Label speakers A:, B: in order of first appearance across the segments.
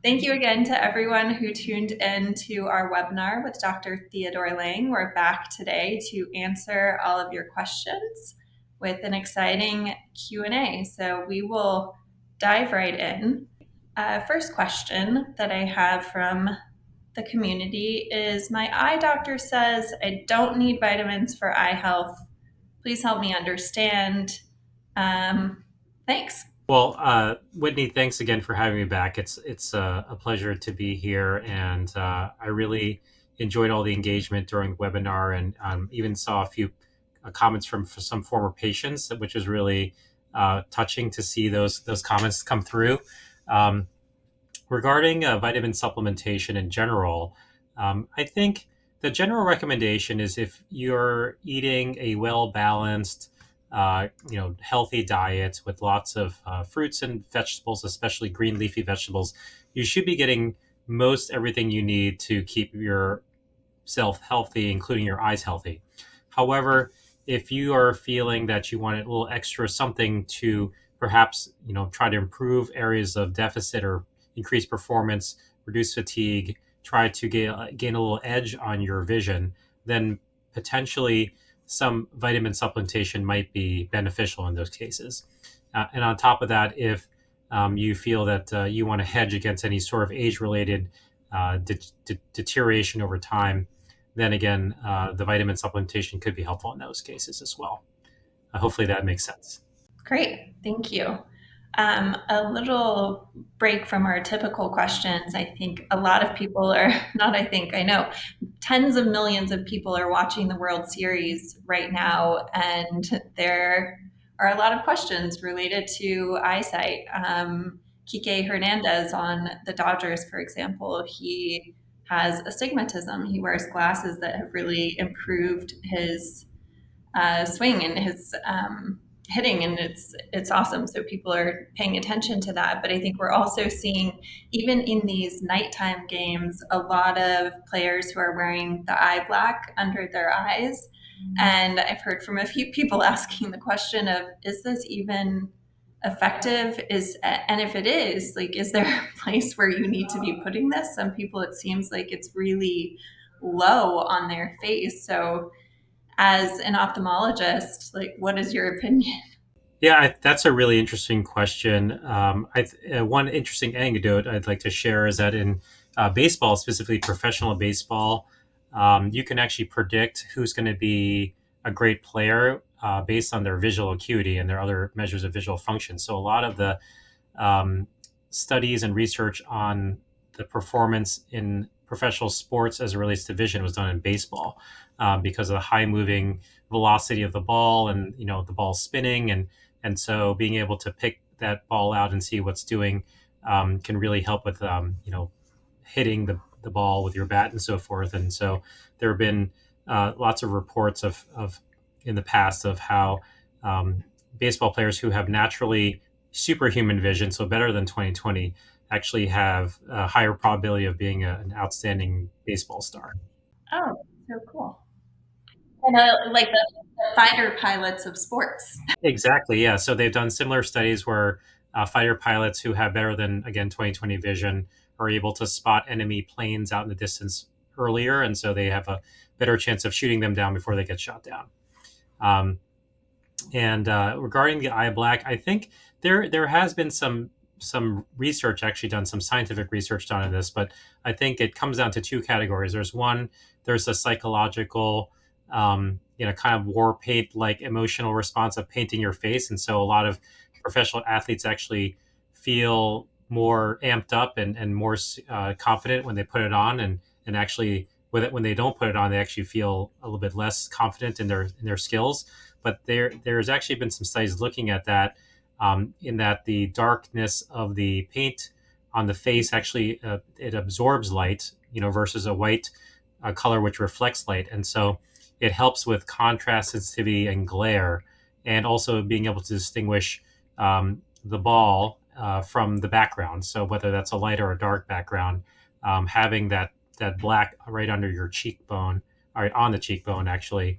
A: Thank you again to everyone who tuned in to our webinar with Dr. Theodore Leng. We're back today to answer all of your questions with an exciting Q&A. So we will dive right in. First question that I have from the community is, my eye doctor says I don't need vitamins for eye health. Please help me understand. Thanks.
B: Well, Whitney, thanks again for having me back. It's a pleasure to be here, and I really enjoyed all the engagement during the webinar, and even saw a few comments from some former patients, which was really touching to see those comments come through. Um, Regarding vitamin supplementation in general, I think the general recommendation is if you're eating a well balanced, healthy diet with lots of fruits and vegetables, especially green leafy vegetables, you should be getting most everything you need to keep yourself healthy, including your eyes healthy. However, if you are feeling that you want a little extra something to perhaps try to improve areas of deficit or increase performance, reduce fatigue, try to gain a little edge on your vision, then potentially some vitamin supplementation might be beneficial in those cases. And on top of that, if you feel that you want to hedge against any sort of age-related deterioration over time, then again, the vitamin supplementation could be helpful in those cases as well. Hopefully that makes sense.
A: Great, thank you. A little break from our typical questions. I think a lot of people are, not I think, I know, tens of millions of people are watching the World Series right now, and there are a lot of questions related to eyesight. Kike Hernandez on the Dodgers, for example, he has astigmatism. He wears glasses that have really improved his swing and his hitting, and it's awesome. So people are paying attention to that. But I think we're also seeing, even in these nighttime games, a lot of players who are wearing the eye black under their eyes. And I've heard from a few people asking the question of, is this even effective? And if it is, like, is there a place where you need to be putting this? Some people, it seems like it's really low on their face. So as an ophthalmologist, like, what is your opinion?
B: Yeah, that's a really interesting question. One interesting anecdote I'd like to share is that in baseball, specifically professional baseball, you can actually predict who's going to be a great player based on their visual acuity and their other measures of visual function. So a lot of the um, studies and research on the performance in professional sports as it relates to vision was done in baseball because of the high moving velocity of the ball and the ball spinning and so being able to pick that ball out and see what's doing can really help with hitting the ball with your bat and so forth. And so there have been lots of reports of in the past of how baseball players who have naturally superhuman vision, so better than 20/20, actually have a higher probability of being an outstanding baseball star.
A: Oh, so cool. And like the fighter pilots of sports.
B: Exactly. Yeah. So they've done similar studies where fighter pilots who have better than, again, 20/20 vision are able to spot enemy planes out in the distance earlier. And so they have a better chance of shooting them down before they get shot down. Um, and regarding the eye black, I think there has been some research actually done, some scientific research done on this, but I think it comes down to two categories. There's a psychological, kind of war paint like emotional response of painting your face, and so a lot of professional athletes actually feel more amped up and more confident when they put it on, and actually with it when they don't put it on, they actually feel a little bit less confident in their skills. But there's actually been some studies looking at that, in that the darkness of the paint on the face actually it absorbs light, versus a white color which reflects light, and so it helps with contrast sensitivity and glare, and also being able to distinguish the ball from the background. So whether that's a light or a dark background, having that black right under your cheekbone, or on the cheekbone actually,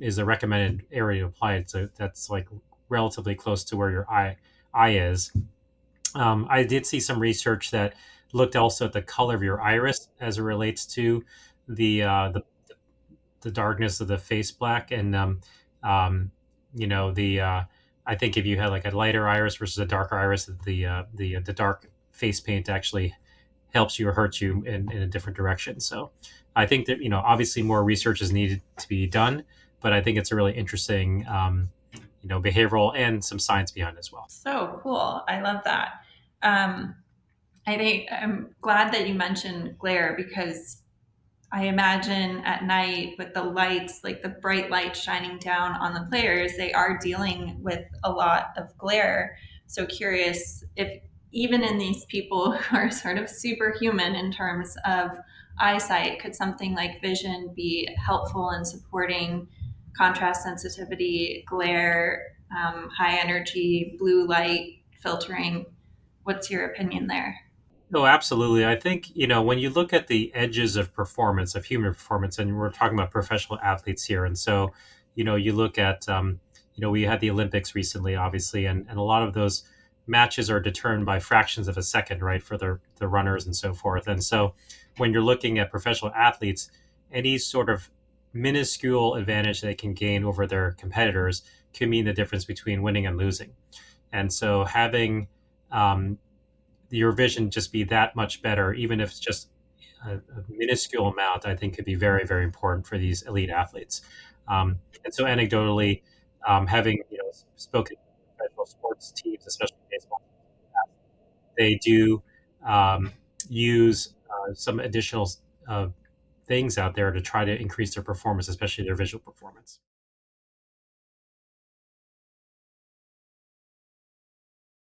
B: is a recommended area to apply it. So that's like relatively close to where your eye is. I did see some research that looked also at the color of your iris as it relates to the uh, the, the darkness of the face black. And um, you know the I think if you had like a lighter iris versus a darker iris, the dark face paint actually helps you or hurts you in a different direction. So I think that, obviously more research is needed to be done, but I think it's a really interesting, behavioral and some science behind it as well.
A: So cool. I love that. Um, I think I'm glad that you mentioned glare because I imagine at night with the lights, like the bright light shining down on the players, they are dealing with a lot of glare. So curious if even in these people who are sort of superhuman in terms of eyesight, could something like vision be helpful in supporting contrast sensitivity, glare, high energy, blue light filtering? What's your opinion there?
B: No, absolutely. I think, when you look at the edges of performance, of human performance, and we're talking about professional athletes here. And so, you look at, we had the Olympics recently, obviously, and a lot of those matches are determined by fractions of a second, right, for the runners and so forth. And so when you're looking at professional athletes, any sort of minuscule advantage they can gain over their competitors can mean the difference between winning and losing. And so having, um, your vision just be that much better, even if it's just a minuscule amount, I think could be very, very important for these elite athletes. And so, anecdotally, having spoken to professional sports teams, especially baseball, they do use some additional uh, things out there to try to increase their performance, especially their visual performance.